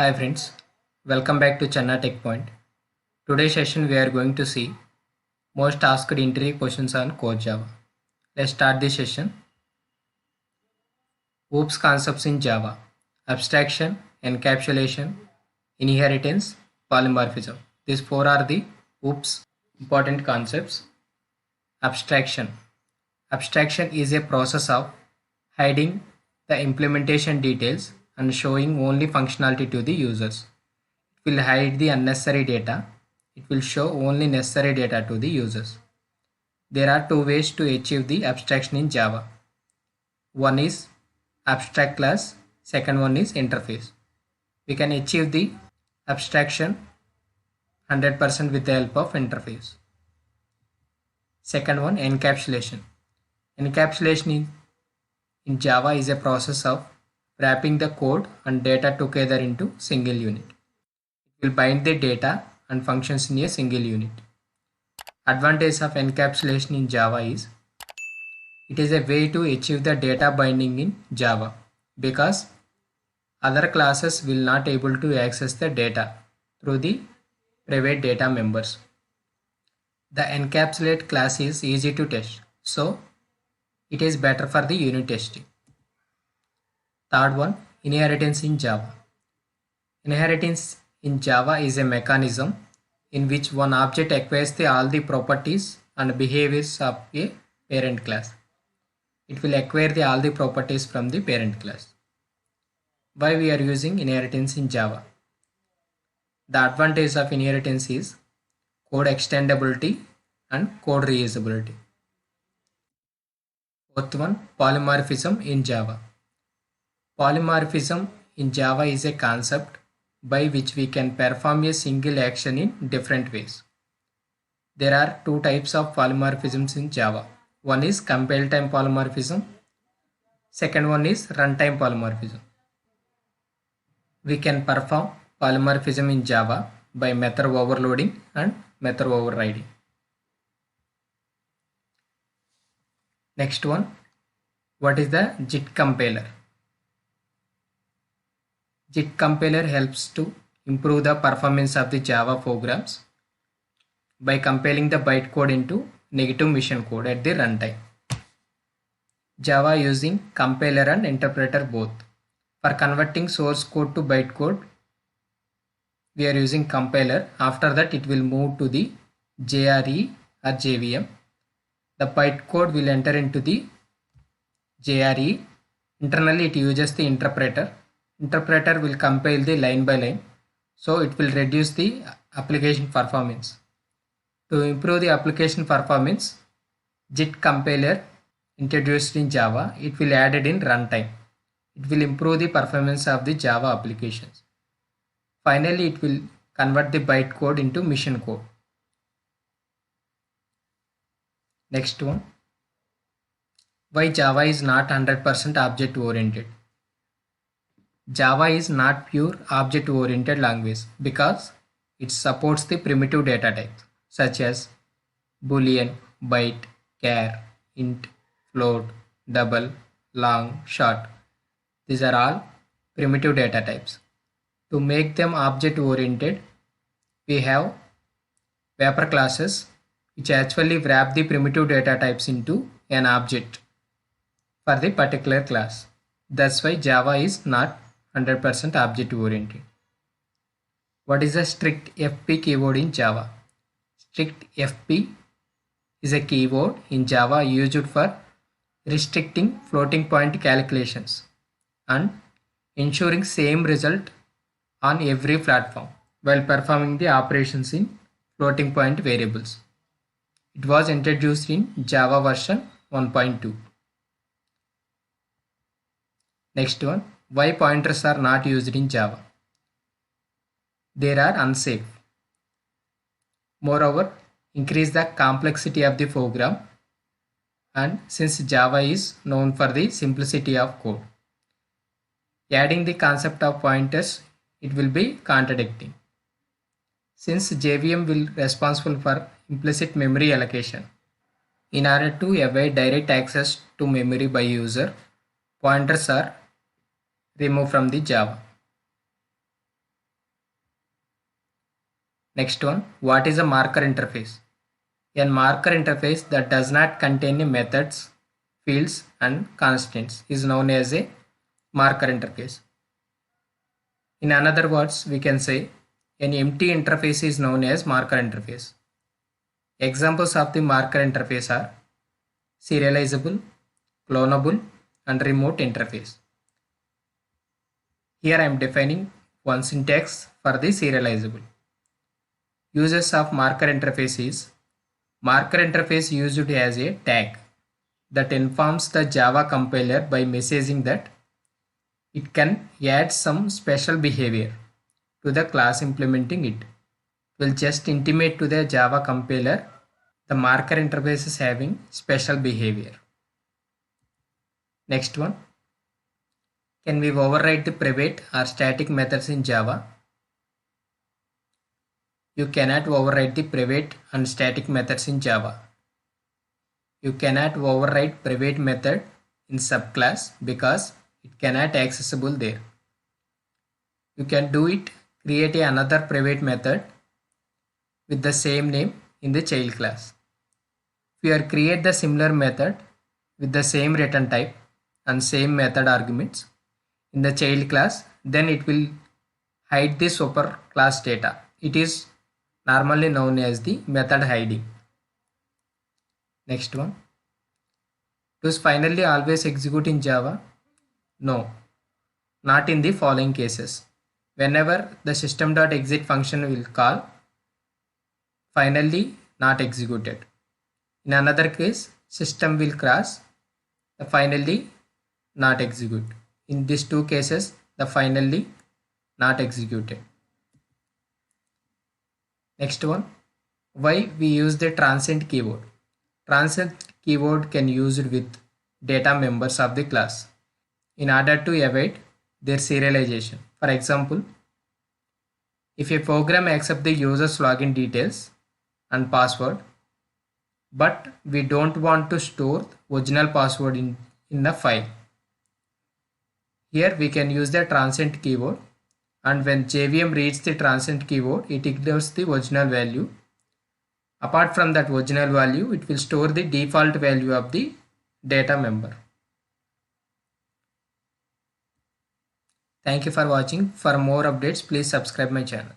Hi friends, welcome back to Channa Tech Point. Today's session we are going to see most asked interview questions on core Java. Let's start this session. OOPS concepts in Java: abstraction, encapsulation, inheritance, polymorphism. These four are the OOPS important concepts. Abstraction. Abstraction is a process of hiding the implementation details and showing only functionality to the users. It will hide the unnecessary data. It will show only necessary data to the users. There are two ways to achieve the abstraction in Java. One is abstract class, second one is interface. We can achieve the abstraction 100% with the help of interface. Second one, encapsulation. Encapsulation in Java is a process of wrapping the code and data together into single unit. It will bind the data and functions in a single unit. Advantage of encapsulation in Java is it is a way to achieve the data binding in Java because other classes will not able to access the data through the private data members. The encapsulate class is easy to test, so it is better for the unit testing. Third one, inheritance in Java. Inheritance in Java is a mechanism in which one object acquires all the properties and behaviors of a parent class. It will acquire all the properties from the parent class. Why we are using inheritance in Java? The advantage of inheritance is code extendability and code reusability. Fourth one, polymorphism in Java. Polymorphism in Java is a concept by which we can perform a single action in different ways. There are two types of polymorphisms in Java. One is compile time polymorphism. Second one is runtime polymorphism. We can perform polymorphism in Java by method overloading and method overriding. Next one, what is the JIT compiler? JIT compiler helps to improve the performance of the Java programs by compiling the bytecode into negative mission code at the runtime. Java using compiler and interpreter both. For converting source code to bytecode, we are using compiler. After that, it will move to the JRE or JVM. The bytecode will enter into the JRE. Internally, it uses the interpreter. Interpreter will compile the line by line, so it will reduce the application performance. To improve the application performance, JIT compiler introduced in Java, it will added in runtime. It will improve the performance of the Java applications. Finally, it will convert the bytecode into mission code. Next one, why Java is not 100% object oriented? Java is not pure object oriented language because it supports the primitive data types such as boolean, byte, char, int, float, double, long, short. These are all primitive data types. To make them object oriented, we have wrapper classes which actually wrap the primitive data types into an object for the particular class. That's why Java is not 100% object oriented. What is a strict FP keyword in Java? Strict FP is a keyword in Java used for restricting floating point calculations and ensuring same result on every platform while performing the operations in floating point variables. It was introduced in Java version 1.2. Next one, why pointers are not used in Java? They are unsafe. Moreover, increase the complexity of the program, and since Java is known for the simplicity of code, adding the concept of pointers, it will be contradicting. Since JVM will be responsible for implicit memory allocation, in order to avoid direct access to memory by user, pointers are removed from the Java. Next one, what is a marker interface? A marker interface that does not contain methods, fields and constants is known as a marker interface. In other words, we can say an empty interface is known as marker interface. Examples of the marker interface are serializable, clonable and remote interface. Here I am defining one syntax for the serializable. Uses of marker interface is marker interface used as a tag that informs the Java compiler by messaging that it can add some special behavior to the class implementing it. It will just intimate to the Java compiler the marker interface is having special behavior. Next one. Can we override the private or static methods in Java? You cannot override the private and static methods in Java. You cannot override private method in subclass because it cannot accessible there. You can do it, create another private method with the same name in the child class. If you create the similar method with the same return type and same method arguments in the child class, then it will hide the super class data. It is normally known as the method hiding. Next one. Does finally always execute in Java? No, not in the following cases. Whenever the system.exit function will call, finally not executed. In another case, system will crash, the finally not execute. In these two cases, the finally not executed. Next one, why we use the transient keyword. Transient keyword can use it with data members of the class in order to avoid their serialization. For example, if a program accepts the user's login details and password, but we don't want to store the original password in the file. Here we can use the transient keyword, and when JVM reads the transient keyword, it ignores the original value. Apart from that original value, it will store the default value of the data member. Thank you for watching. For more updates, please subscribe my channel.